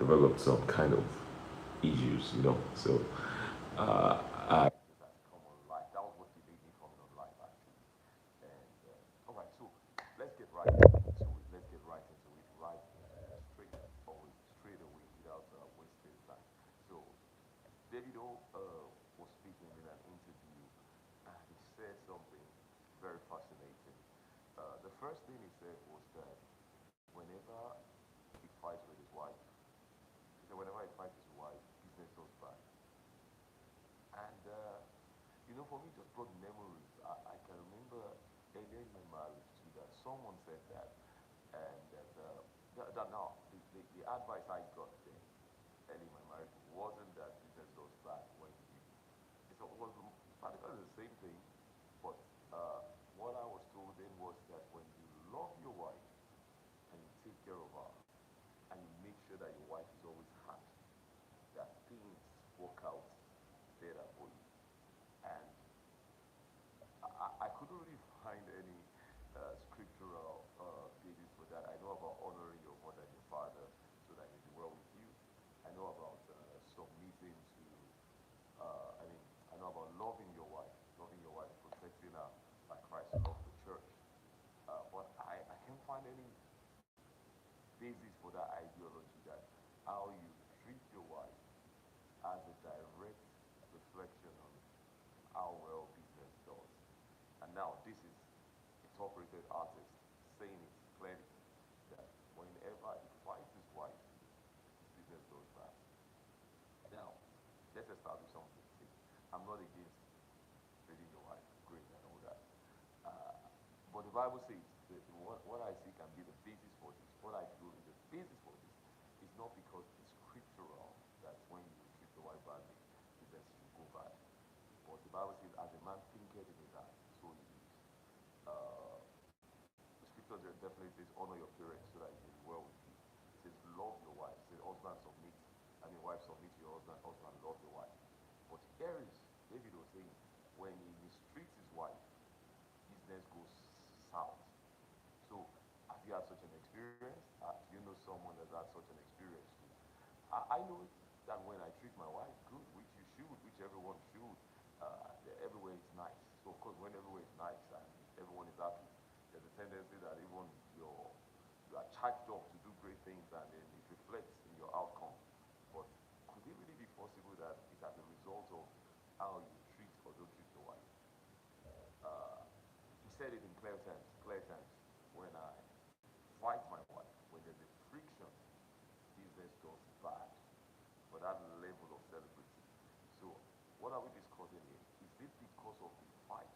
developed some kind of issues, you know. So I just has come on live. That was what delayed me coming on live actually. And all right, so let's get right into it. Let's get right into it, right straight away, straight away, without wasting time. So Davido was speaking in an interview, and he said something very fascinating. The first thing he said was that whenever he fights with his wife, he said whenever he fights his wife, business goes bad. And for me, it just brought memories. I can remember earlier in my marriage too that someone said that, and that now the advice I got then early in my marriage wasn't that business goes bad when you. It was practically the same thing, but what I was told then was that when you love your wife and you take care of her and you make sure that your wife is always happy, that things work out better for you. And I couldn't really find any scriptural basis for that. I know about honoring your mother and your father so that they do well with you. I know about submitting to, I mean, I know about loving your wife, protecting her like Christ loved the church. But I can't find any basis for that ideology that how you treat your wife has a direct reflection on how well business does. And now this is a top-rated artist saying it clearly that whenever he fights his wife, his business goes bad. Now, let's establish something. See, I'm not against treating your wife great and all that. Uh, but the Bible says that what I see can be the basis for this. What I feel is the basis for this is not because it's scriptural that when you treat your wife badly, business will go bad. But the Bible says, as a man thinketh in his heart, so he is. Uh, the scripture definitely says, honor your parents so that it may be well with you. It says, love your wife. It says, husband submit. I mean, wife submit to your husband. Husband love your wife. But here is David was saying, when he mistreats his wife, business goes south. So, have you had such an experience? Do you know someone that's had such an experience too? I know that when I treat my wife good, which you should, which everyone should, everywhere is nice. So, of course, when everywhere is nice and everyone is happy, there's a tendency that even you are charged up to do great things and then it reflects in your outcome. But could it really be possible that it's as a result of how you treat or don't treat your wife? Uh, he said it in clear terms, clear terms. When I fight my wife, when there's a friction, business does bad for that level of celebrity. So, what are we discussing here? Is it because of the fight,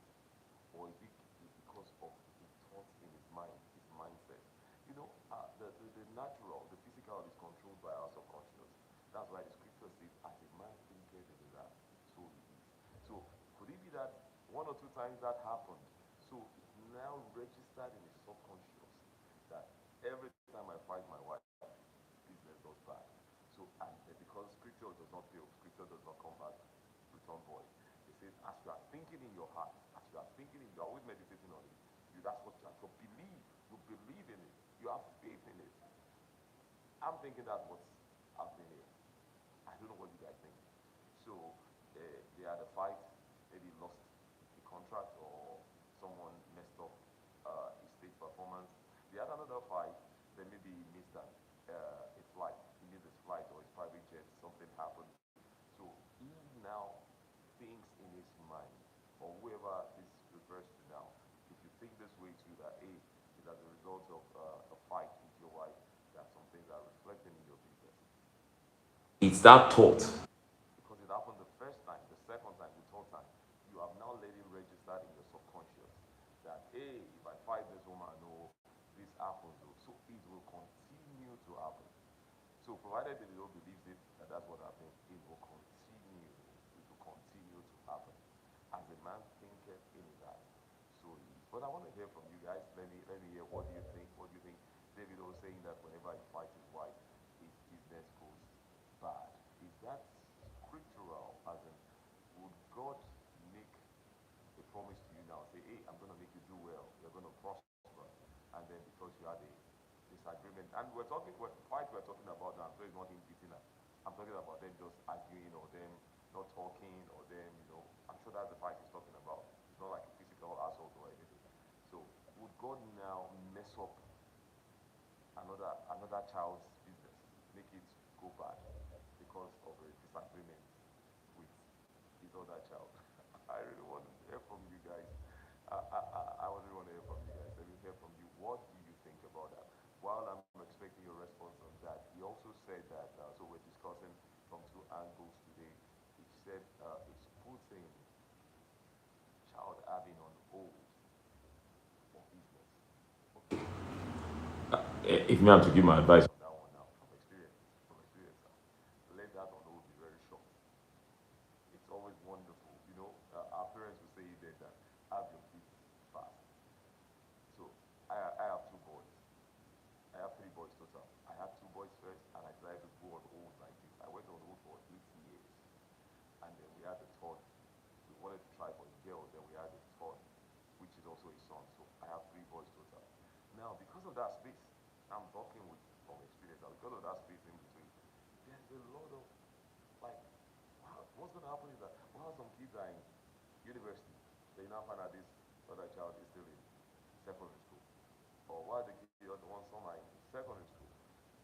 or is it because of the thoughts in his mind, his mindset? The natural, the physical is controlled by our subconscious. That's why the scripture says, as a man thinketh in his heart, so he is. So, could it be that one or two times that happened? So, it's now registered in his subconscious that every time I fight my wife, business does bad. So, and because scripture does not fail, scripture does not come back return void. It says, as you are thinking in your heart, as you are thinking, you are always meditating on it. That's what you have to believe. You believe in it. You have faith in it. I'm thinking that's what's happening here. I don't know what you guys think. So, they had a fight. Maybe lost a contract or someone messed up his stage performance. They had another fight. Then maybe he missed a flight. He missed his flight or his private jet. Something happened. So he now thinks in his mind, or whoever this refers to now, if you think this way too, that A is as a result of a fight with your wife, that some things are reflecting in your business. It's that thought. Because it happened the first time, the second time, the third time. You have now let it register in your subconscious that, hey, if I fight this woman, no, this happens. Oh. So it will continue to happen. So provided that they don't believe it, that that's what happened, it will continue. It will continue to happen. As a man thinketh in his heart, so he is. But I want to hear from you guys. Let me hear. What do you think? What do you think? David was saying that whenever he fights his wife, his business goes bad. Is that scriptural? As in, would God make a promise to you now? Say, hey, I'm going to make you do well. You're going to prosper. And then because you had a disagreement, and we're fight we're talking about now, so it's not in detail I'm talking about them just arguing or them not talking or them, I'm sure that's the fight he's talking about. It's not like a physical assault or anything. So would God now mess up another child's business, make it go bad because of a disagreement with his other child? I really want to hear from you guys. I really want to hear from you guys. Let me hear from you. What do you think about that? While I'm expecting your response on that, he also said that, so we're discussing from two angles today. He said it's putting child having on hold for business. Okay. If me, I'm to give my advice on that one now, from experience, let that on hold be very short. It's always wonderful, our parents will say that have your kids fast. So I have two boys. I have three boys total. I had two boys first, and I decided to go on hold like this. I went on hold for 8 years, and then we had the third. We wanted to try for a girl, then we had the third, which is also a son. So I have three boys total. Now, because of that space, I'm talking with from experience. And because of that space in between, there's a lot of like, wow, what's going to happen is that while some kids are in university, they now find out this other child is still in secondary school. Or while the other one, some are in secondary school,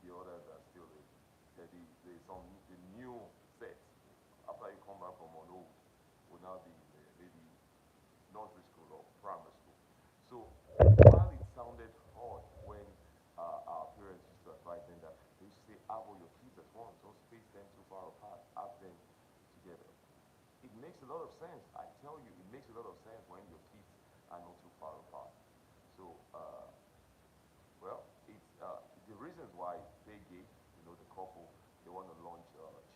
the others are still in some the new set. After you come back from on old, will now be maybe nursery school or primary school. So while it sounded hard when our parents used to advise them that they used to say, have all your kids at once, don't space them too far apart, have them together. It makes a lot of sense. I tell you, it makes a lot of sense when your kids are not too far apart. So, well, it's the reasons why they gave, the couple, they want to launch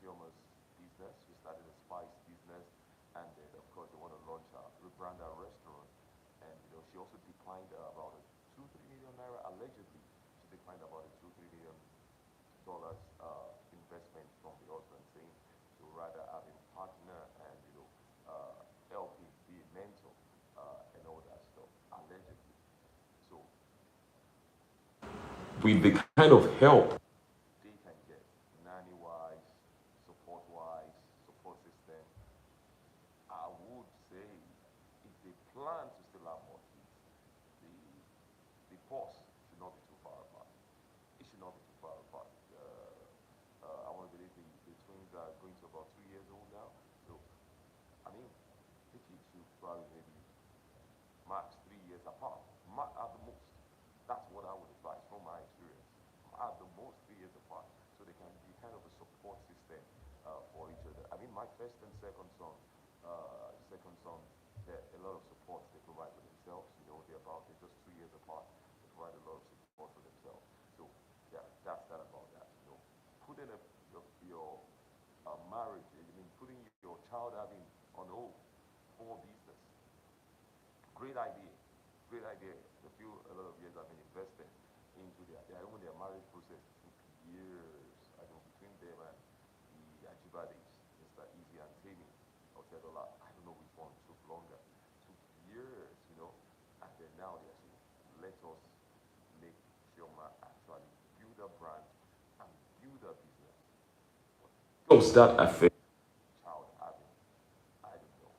Chioma's business. She started a spice business, and then of course they want to launch rebrand her restaurant. And she also declined about a 2-3 million naira allegedly. She declined about a $2-3 million investment from the husband, saying she would rather have him partner and help him be a mentor and all that stuff allegedly. So with the kind of help they can get, nanny wise, support system, I would say if they plan to still have more kids, the the pause should not be too far apart. It should not be too far apart. I want to believe the twins are going to about 2 years old now. So, I mean, the kids should probably maybe max 3 years apart, at the most. That's what I would advise from my experience. At the most 3 years apart, so they can be kind of a support system for each other. I mean, my first and second son, a lot of support they provide for themselves. They're just 2 years apart. They provide a lot of support for themselves. So yeah, that's that about that. Putting your marriage, I mean, putting your child having on hold for business. Great idea. Great idea. A lot of years have been invested into even their marriage process took years. I know between them and the Ajibades, Mr. Easy and Tammy, Otedola, I don't know which one took longer. Took years, and then now they're saying, let us make Chioma actually build a brand and build a business. How does that affect child having? I don't know.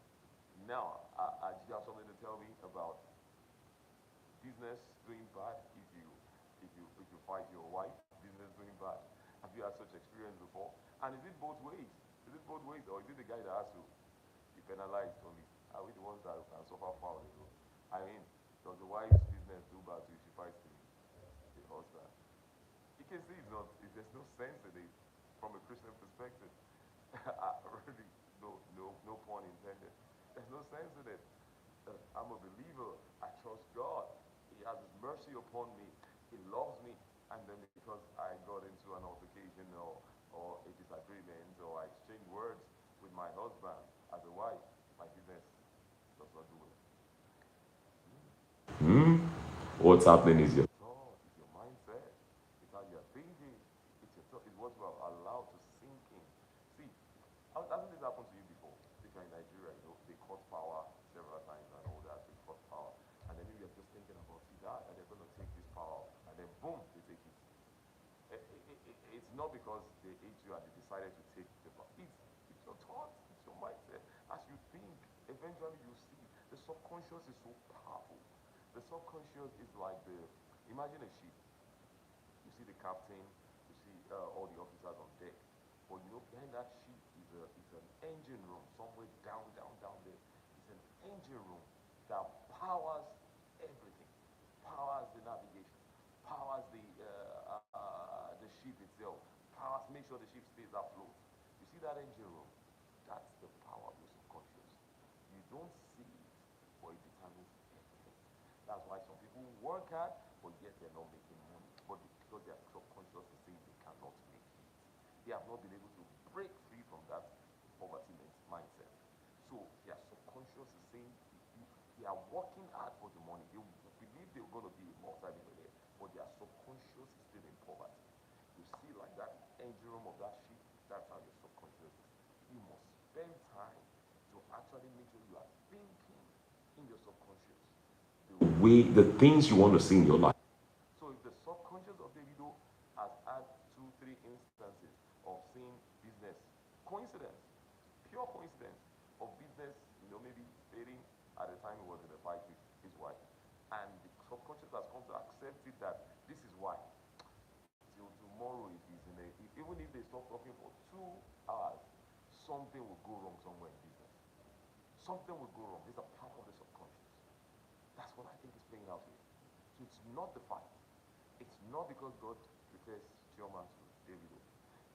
Now, do you have something to tell me about business doing bad if you fight your wife? Business doing bad. Have you had such experience before? And is it both ways? Is it both ways, or is it the guy that has to be penalized only? Are we the ones that can suffer foul? I mean, does the wife's business do bad if she fights the husband? You can see there's no sense in it from a Christian perspective. Really, no pun intended. There's no sense in it. I'm a believer. I trust God. He has His mercy upon me. He loves me. And then because I got into an altercation or a disagreement or I exchanged words with my husband as a wife, my business does not do it. Hmm? What's happening is your thought, it's your mindset, it's how you're thinking, it's your thought, it's what you are allowed to sink in. See, hasn't this happened to you before? If you're in Nigeria, they cut power several times and all that, they cut power. And then you're just thinking about, see that, and they're going to take this power, and then boom, they take it. It's not because they hate you and they decided to take the power. It's your thoughts, it's your mindset. As you think, eventually you see. The subconscious is so powerful. The subconscious is like imagine a ship. You see the captain, you see all the officers on deck. But you know, behind that ship is an engine room somewhere down there. It's an engine room that powers everything, powers the navigation, powers the ship itself, powers make sure the ship stays afloat. You see that engine room? That's the power of your subconscious. You don't see it, but it determines everything. That's why some people work hard, but yet they're not making money. But because their subconscious is saying they cannot make it. They have not been able to break free from that poverty mindset. So their subconscious is saying they are working hard for the money. They believe they're going to be a multi-millionaire, but their subconscious is still in poverty. You see, like that engine room of that ship, that's how your subconscious is. You must spend time to actually make sure you are thinking in your subconscious the things you want to see in your life. So if the subconscious of Davido has had two, three instances of seeing business, coincidence, pure coincidence of business, maybe failing at the time he was in a fight with his wife, and the subconscious has come to accept it that this is why. Till tomorrow, if he's even if they stop talking for 2 hours, something will go wrong somewhere in business. Something will go wrong. There's a power of the subconscious. That's what I think is playing out here. So it's not the fight. It's not because God prefers Chioma to Davido.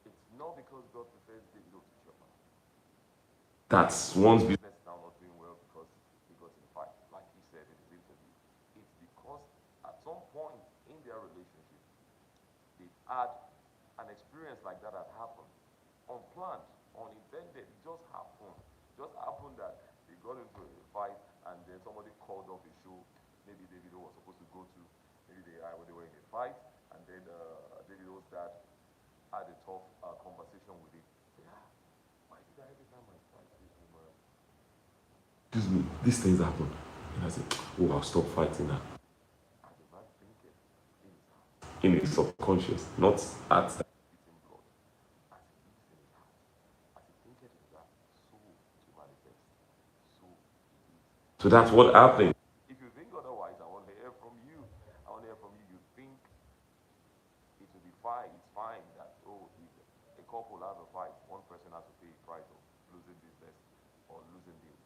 It's not because God prefers Davido to Chioma. That's one's business now not doing well because he got in a fight, like he said in his interview. It's because at some point in their relationship, they've had an experience like that happened. Unplanned, unintended. It just happened. Just happened that they got into a fight and then somebody called off a show. Maybe Davido was supposed to go to. Maybe they were in a fight and then Davido's dad had a tough conversation with him. Say, why did I every time I fight this woman? Excuse me, these things happen. And I said, oh, I'll stop fighting now. And the man thinking in his subconscious, not at that beating blood. As he thinks in his heart, as he thinks in his heart, so to manifest, so it is. So that's what happened. If you think otherwise, I want to hear from you. I want to hear from you. You think it will be fine. It's fine that if a couple has a fight, one person has to pay a price of losing business or losing deals.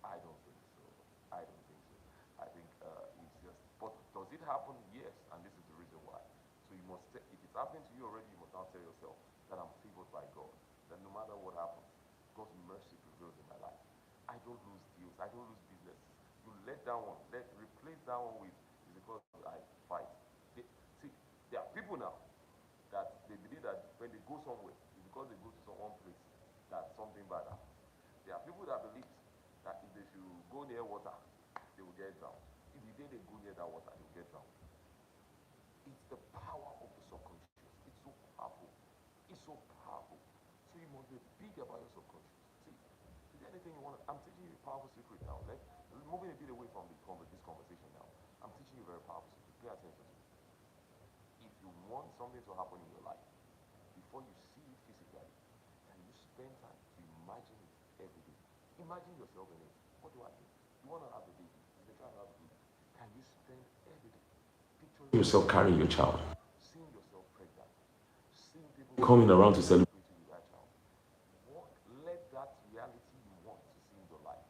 I don't think so. I don't think so. I think it's just. But does it happen? Yes, and this is the reason why. So you must. If it's happening to you already, you must now tell yourself that I'm favored by God. That no matter what happens, God's mercy prevails in my life. I don't lose deals. I don't lose business. You let that one. Replace that one with is because I fight. See, there are people now that they believe that when they go somewhere, it's because they go to some one place that something bad happens. There are people that believe that if they should go near water, they will get drowned. If the day they go near that water, they will get drowned. It's the power of the subconscious. It's so powerful. It's so powerful. So you must be big about your subconscious. See, is there anything you want to? I'm teaching you a powerful secret now. Moving a bit away from this conversation now. I'm teaching you a very powerful secret. Pay attention to it. If you want something to happen in your life, before you see it physically, can you spend time to imagine it every day? Imagine yourself in it. What do I mean? You want to have a baby. You're trying to have a baby. Can you spend every day picturing yourself carrying your child, seeing yourself pregnant, seeing people coming around to celebrate you with that child? Let that reality you want to see in your life,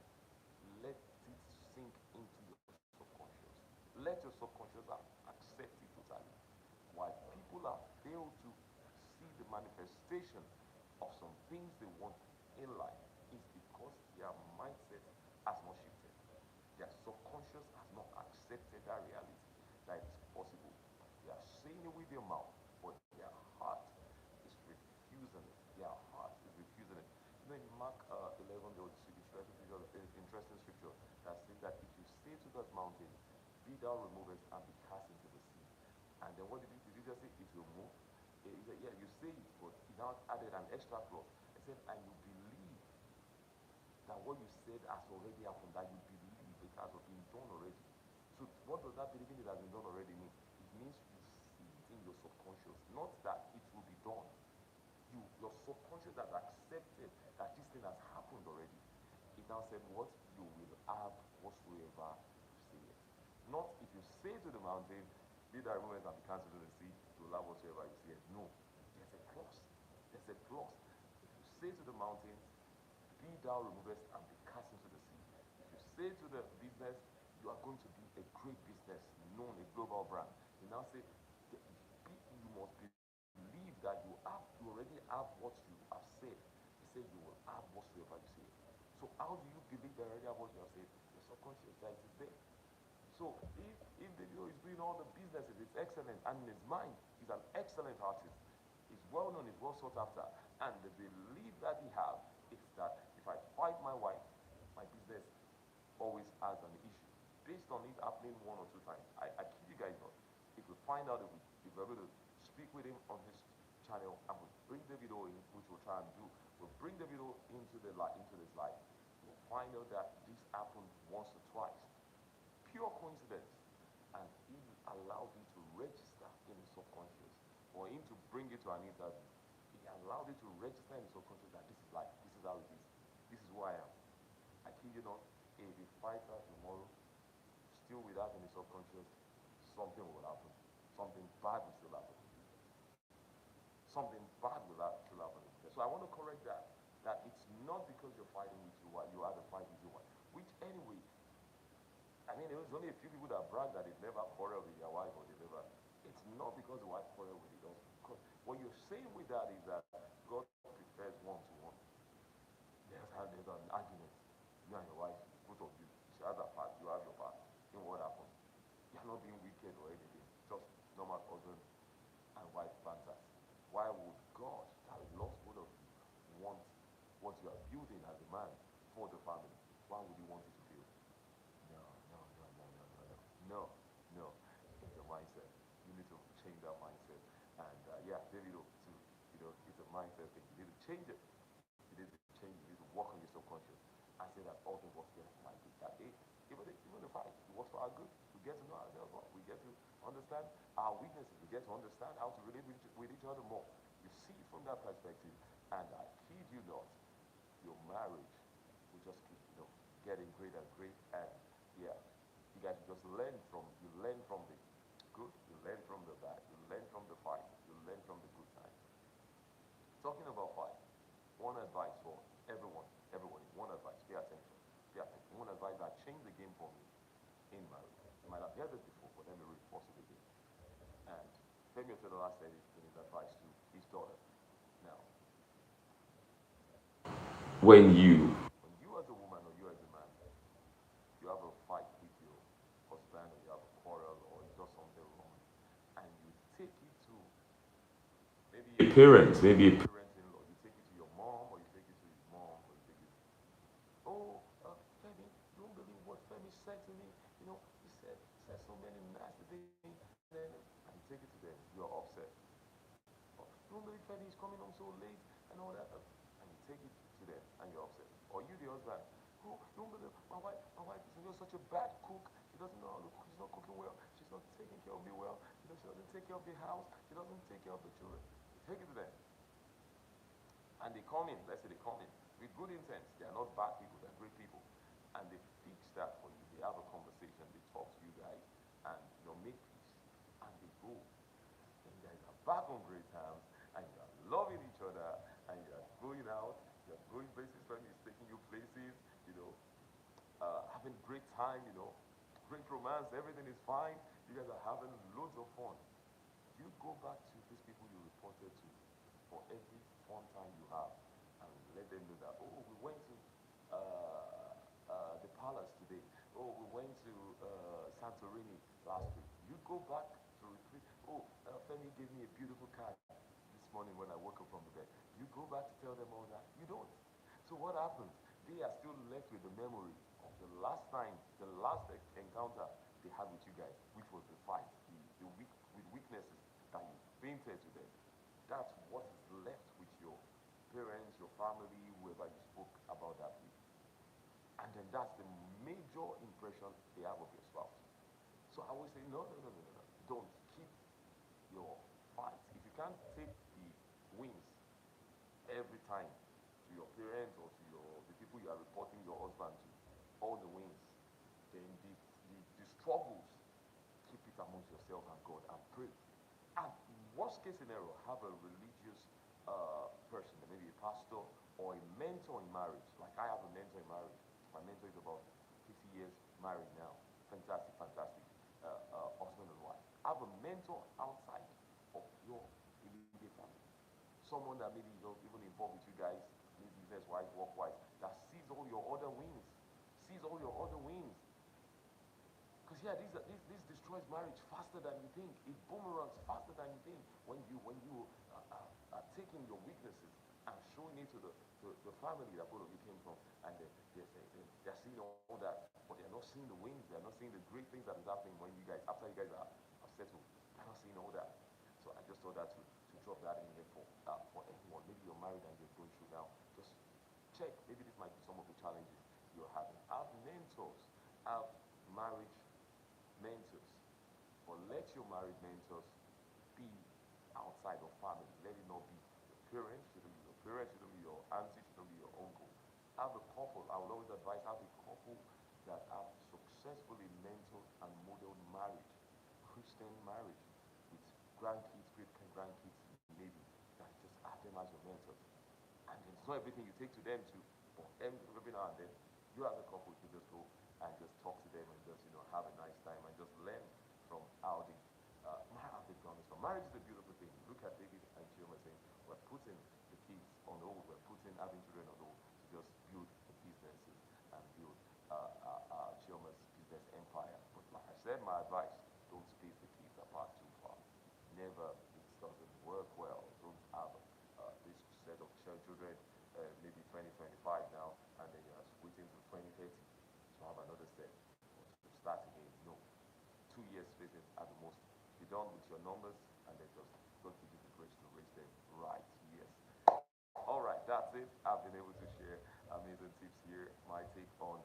let it sink into your subconscious. Let your subconscious accept it totally. Why people have failed to see the manifestation of some things they want in life is because their mindset has not shifted. Their subconscious has not accepted that reality that it's possible. They are saying it with their mouth, but their heart is refusing it. Their heart is refusing it. In Mark 11, there was interesting scripture that says that if you say to that mountain, be thou removed and be cast into the sea. And then what did he just say? It will move. He said, yeah, you say it, but he now added an extra clause. He said, and you believe that what you said has already happened, that you believe it has been done already. So what does that believing it has been done already mean? It means you see it in your subconscious, not that it will be done. your subconscious has accepted that this thing has happened already. It now said, what? You will have whatsoever you say. Not if you say to the mountain, be thou removed and be cast into the sea, you will have whatsoever you say. No. There's a clause. There's a clause. If you say to the mountain, be thou removed and be cast into the sea. If you say to the business, you are going to be a great business, known, a global brand. You now say, you must believe that you already have what you have said. He said you will have whatsoever you say. So how do you believe that already have what you have said? Your subconscious that is there. So if Davido is doing all the businesses, it's excellent, and in his mind, he's an excellent artist. He's well known, he's well sought after, and the belief that he has is that if I fight my wife, my business always has an issue. Based on it happening one or two times, I kid you guys not. If we find out that if we're able to speak with him on his channel and we bring Davido in, which we'll try and do, we'll bring Davido into this life. We'll find out that this happened once or twice. Pure coincidence. And he allowed it to register in his subconscious. For him to bring it to an interview, he allowed it to register in his subconscious that this is life, this is how it is, this is who I am. I kid you not, if he fights out tomorrow, still with that in his subconscious, something will happen. Something bad will still happen. Something bad will still happen. So I want to correct that. That it's not because you're fighting with your wife, you had a fight with your wife. Which anyway, I mean, there's only a few people that brag that they've never quarreled with their wife or they never. It's not because the wife quarreled with it. Because what you're saying with that is that God prefers one-to-one. There's an argument. You and your wife, both of you, she has her part, you have your part. Then what happens? You're not being wicked or anything. Just normal husband and wife banter. Why would God, that loves both of you, want what you are building as a man for the family? Why would he want it to fail? No, no, no, no, no, no, no, no, no. It's your mindset. You need to change that mindset. And yeah, Davido too. It's a mindset thing. You need to change it. You need to change it. You need to work on your subconscious. I say that all things work together for my good. That even the fight, it works for our good. We get to know ourselves more. We get to understand our weaknesses. We get to understand how to relate with each other more. You see it from that perspective, and I kid you not, your marriage will just keep, getting greater and great. And yeah, you guys just learn from the good, you learn from the bad, you learn from the fight, you learn from the good times. Talking about fight, one advice for everyone, one advice, pay attention. One advice that changed the game for me in marriage. You might have heard it before, but let me reinforce it again. And Femi Otedola said it in his advice to his daughter. Now, when you as a woman or you as a man, you have a fight with your husband or you have a quarrel or he does something wrong, and you take it to maybe a parent, maybe a parent-in-law, you take it to your mom or you take it to his mom or you take it, oh, Femi, you don't believe what Femi said to me. He said so many nasty things, and you take it to them. You're upset. Oh, you don't believe Femi is coming home so late and all that, and you take it to them, and you're upset. Or you, the husband, oh, you don't believe my wife is such a bad cook. She doesn't know how to cook. She's not cooking well. She's not taking care of me well. She doesn't take care of the house. She doesn't take care of the children. You take it to them, and they come in. Let's say they come in with good intent. They are not bad people. They're great people, and they fix that for you. They have a conversation. They talk to you guys, and make peace, and they go. And you guys are back on great terms, and you are loving each other, and you are going out. You're going places. Family is taking you places. Having great time. Great romance. Everything is fine. You guys are having loads of fun. You go back to these people you reported to for every fun time you have and let them know that, oh, we went to the palace today. Oh, we went to Santorini last week. You go back to retreat. Oh, Femi gave me a beautiful card this morning when I woke up from the bed. You go back to tell them all that. You don't. So what happens? They are still left with the memory of the last time, the last encounter they had with you guys, which was the fight, with weaknesses that you painted to them. That's what is left with your parents, your family, whoever you spoke about that with. And then that's the major impression they have of your spouse. So I always say, no, no, no, no, no, no. Don't keep your fights. If you can't take the wins every time to your parents or to the people you are reporting your husband to, all the wins, then the struggles, keep it amongst yourself and God and pray. And worst case scenario, have a religious person, maybe a pastor or a mentor in marriage. Like I have a mentor in marriage. My mentor is about 50 years married now. Fantastic, fantastic husband and wife. Have a mentor outside of your immediate family. Someone that maybe is not even involved with you guys, maybe business wise, work wise, that sees all your other wins. Sees all your other wins. Because yeah, this destroys marriage faster than you think. It boomerangs faster than you think. When you are taking your weaknesses and showing it to the family that both of you came from, and they're seeing all that, but they're not seeing the wins. They're not seeing the great things that is happening when you guys after you guys are settled. They're not seeing all that. So I just thought that to drop that in here for anyone. Maybe you're married and you're going through now. Just check. Maybe this might be some of the challenges you're having. Have mentors. Have marriage mentors, but let your married mentors be outside of family. Let it not be your parents, shouldn't be your parents, shouldn't be your auntie, shouldn't be your uncle. Have a couple. I will always advise have a couple that have successfully mentored and modeled marriage, Christian marriage, with grandkids, great grandkids, maybe that just have them as your mentors. And it's not everything you take to them to, but every now and then you as a couple can just go and just talk to them and just have a nice time and just learn from how they've done this. So marriage is a beautiful thing. Look at David and Chioma saying we're putting the kids on hold, we're putting having children on hold to just build the businesses and build Chioma's business empire. But like I said, my advice: don't space the kids apart too far. Never. It doesn't work well. Don't have this set of children, maybe 2025 now, and then you're waiting to 2030 to have another set to start again. No, 2 years spacing at the most. Be done with your numbers, and then just God give you the grace to raise them right. Yes. All right, that's it. I've been able to share amazing tips here. My take on,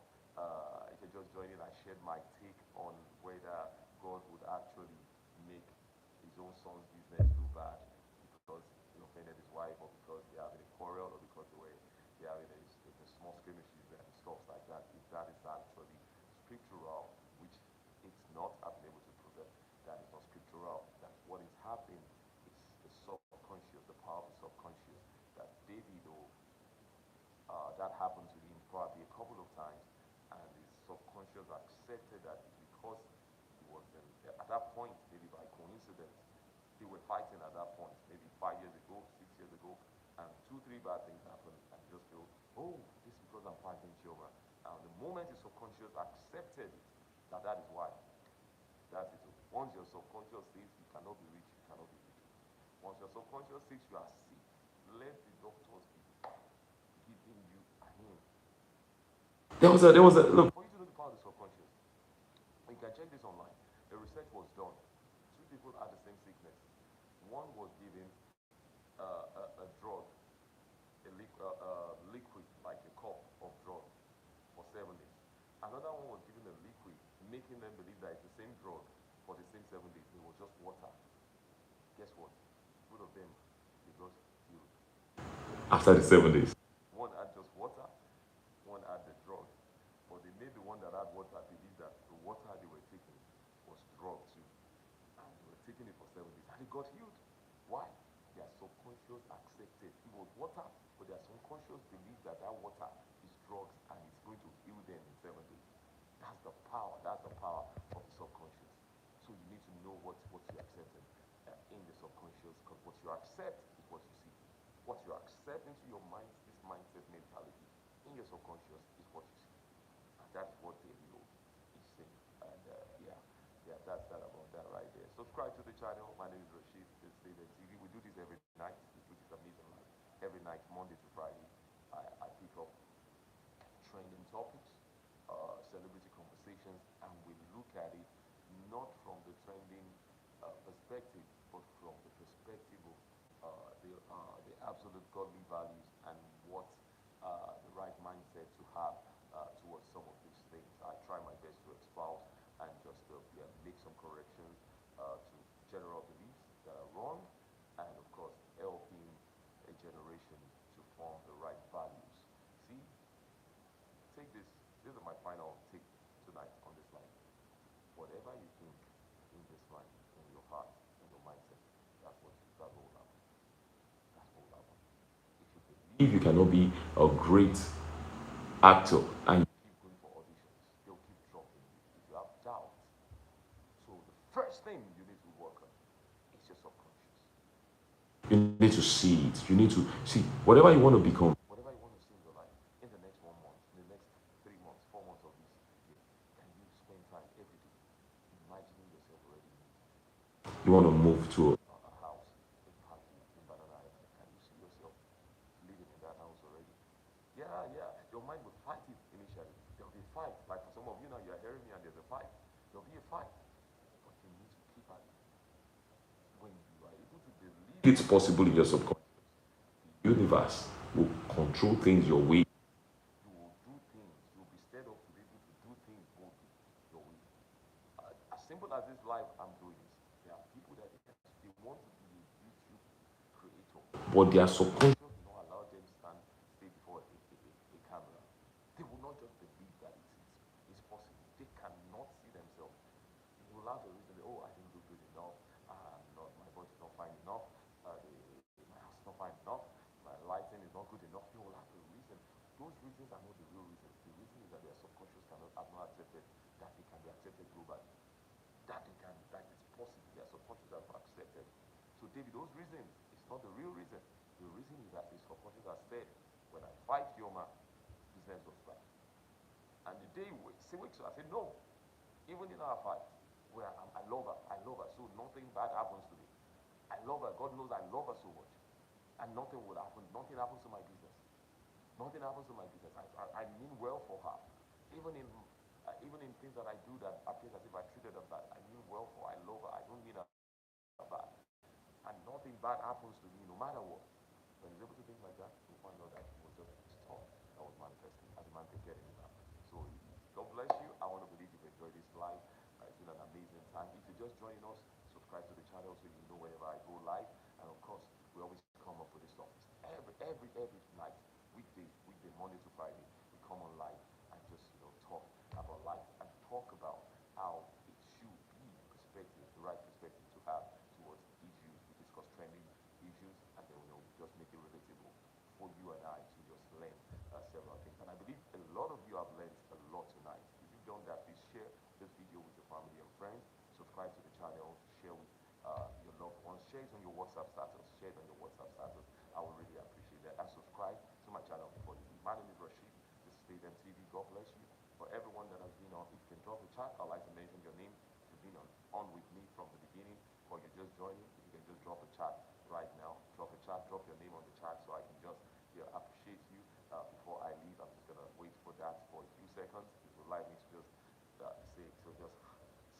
if you're just joining, I shared my take on whether God would actually make his own son's business do bad because he offended his wife, or because they're having a quarrel, or because they're having a small skirmishes and stuff like that. If that is actually scriptural, which it's not, I've been able to prove that is not scriptural. That what is happening is the subconscious, the power of the subconscious. That Davido, that happened to him probably a couple of times, and his subconscious accepted that because he was at that point, maybe by coincidence, they were fighting at that point, maybe 5 years ago, 6 years ago, and two, three bad things happened, and he just feel, oh, this is because I'm fighting Chioma. And the moment his subconscious accepted it, that is why. That's it. Once your subconscious says you cannot be rich, you cannot be rich. Once your subconscious says you are sick, let the doctors be giving you a hint. There was a look. For you to know the power of the subconscious, you can check this online. The research was done. Two people had the same sickness. One was given a drug, liquid, like a cup of drug, for 7 days. Another one was given a liquid, making them believe that it's the same drug for the same 7 days. It was just water. Guess what? Both of them, they got healed after the 7 days. One had just water, one had the drug. But they made the one that had water believe that the water they were taking was drug too. And they were taking it for 7 days. And they got healed. Why? Their subconscious accepted. It was water, but their subconscious believed that that water is drugs and it's going to heal them in 7 days. That's the power. That's the power of the subconscious. So you need to know what you're accepting in the subconscious, because what you accept is what you see. What you accept into your mind, this mindset mentality, in your subconscious is what you see. And that's what Davido is saying. And yeah, that's that about that right there. Subscribe to the channel. My name is Rashid. This is the TV. We do this every night. We do this amazing life every night, Monday to Friday. I pick up trending topics, celebrity conversations, and we look at it not from the trending perspective, but from the perspective of the absolute godly values and what the right mindset to have towards some of these things. I try my best to espouse and just make some corrections to general beliefs that are wrong, and of course helping a generation to This is my final take tonight on this life. Whatever you think in this life, in your heart, in your mindset, that's what will happen. That's what will happen. If you cannot be a great actor and you keep going for auditions, they'll keep dropping you. If you have doubt, so the first thing you need to work on is your subconscious. You need to see it. You need to see whatever you want to become, whatever you want to see in your life in the next 1 month, in the next 3 months, 4 months of this year. Can you spend time every day imagining yourself already in it? You want to move to a house in Paki, in Banana Island. Can you see yourself living in that house already? Yeah, yeah. Your mind will fight it initially. There'll be a fight. Like for some of you now, you're hearing me and there's a fight. There'll be a fight. But you need to keep at it. When you are able to believe it's possible in your subconscious, the universe will control things your way. You will do things. You'll be stirred up to be able to do things boldly your way. As simple as this life I'm doing is, there are people that they want to be a YouTube creator, but their subconscious will not allow them stay before a camera. They will not just believe that it's possible. They cannot see themselves. They will have a reason. Oh, I didn't look good enough. Not my body's not fine enough. My house is not fine enough. My lighting is not good enough. They will have a reason. Those reasons are not the real reasons. The reason is that their subconscious have not accepted that they can be accepted globally, that it's possible. Their subconscious have not accepted. So David, those reasons, it's not the real reason. The reason is that his subconscious has said, when I fight Chioma, business will start. And the day he wakes up, I said, no. Even in our fight, where I love her, so nothing bad happens to me. I love her. God knows I love her so much. And nothing will happen. Nothing happens to my business. Nothing happens to my business. I mean well for her. Even in things that I do that appears as if I treated her bad, I mean well for her. I love her. I don't mean her bad. And nothing bad happens to me no matter what. When he's able to think like that, you'll find out that it was just his thought that was manifesting as a man can get in that. So God bless you. I want to believe you've enjoyed this live. It's been an amazing time. If you're just joining us, subscribe to the channel so you know whenever I go live. And of course, we always come up with these topics every night, weekday, Monday to Friday. We come on live and just talk about life and talk about how it should be perspective, the right perspective to have towards issues. We discuss trending issues and then we just make it relatable for you and I to just learn several things. And I believe a lot of you have learned a lot tonight. If you've done that, please share this video with your family and friends. Subscribe to the channel, share with your loved ones, share it on your WhatsApp status, share it on your WhatsApp status. I would really appreciate that. And subscribe to my channel before you leave. My name is Rashid. This is Stay TV. God bless you. For everyone that has been on, if you can drop a chat, I'd like to mention your name. If you've been on with me from the beginning, or you're just joining, if you can just drop a chat right now. Drop a chat, drop your name on the chat so I can just appreciate you. Before I leave, I'm just gonna wait for that for a few seconds. It will allow me to just say, so just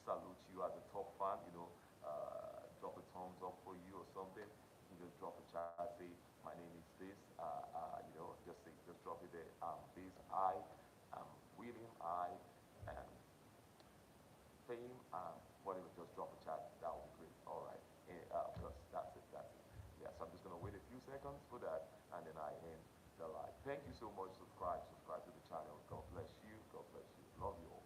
salute you as a top fan, drop a thumbs up for you or something. You can just drop a chat, say, my name is this, just drop it there. This, am William, am Fame, whatever, just drop a chat. That would be great. All right. That's it. Yeah, so I'm just gonna wait a few seconds for that, and then I end the live. Thank you so much. Subscribe to the channel. God bless you. God bless you. Love you all.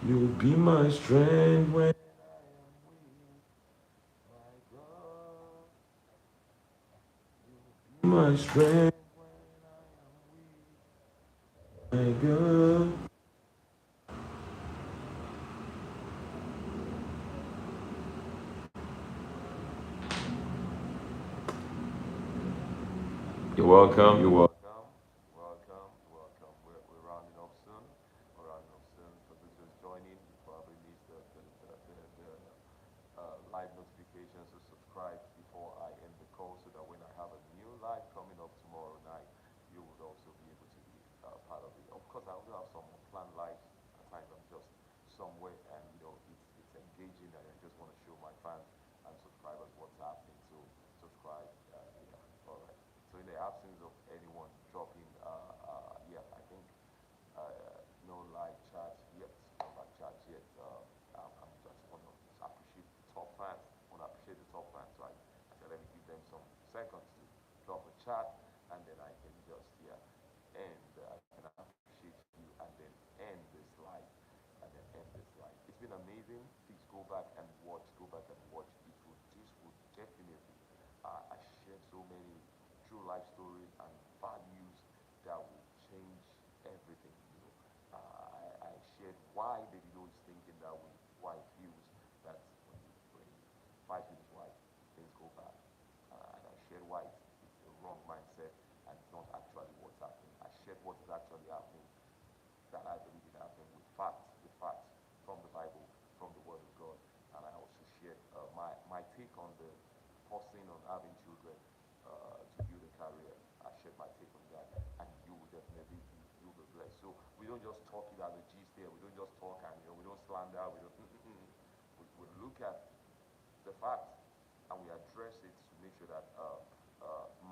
You'll be my strength when I am weak, my God. You'll be my strength when I am weak, my God. You're welcome. You're welcome. Welcome. We're rounding up soon. We're rounding up soon. For those just joining, you probably missed the live notifications to subscribe before I end the call so that when I have a new live coming up tomorrow night, you would also be able to be part of it. Of course, I also have some planned lives. At times I'm just somewhere and it's engaging and I just want to show my fans and subscribers what's happening. So subscribe. Yeah. All right. So in the absence of anyone go back and watch, go back and watch. This would definitely, I shared so many true life stories and values that will change everything. I shared why Davido is thinking that way, why he feels that when he fights with his wife, things go bad. And I shared why it's a wrong mindset and it's not actually what's happening. I shared what is actually happening that I believe it happened with facts from the Bible, from the Word of God. And I also shared my take on the pausing on having children to build a career. I shared my take on that, and you will definitely you'll be blessed. So we don't just talk it as a gist here. We don't just talk and we don't slander. We don't. We look at the facts and we address it to make sure that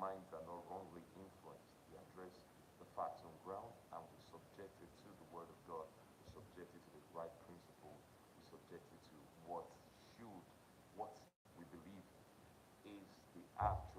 minds are not wrongly influenced. We address the facts on ground and we subject it to the Word of God. We subject it to the right principles. We subject it to what should, what we believe is the actual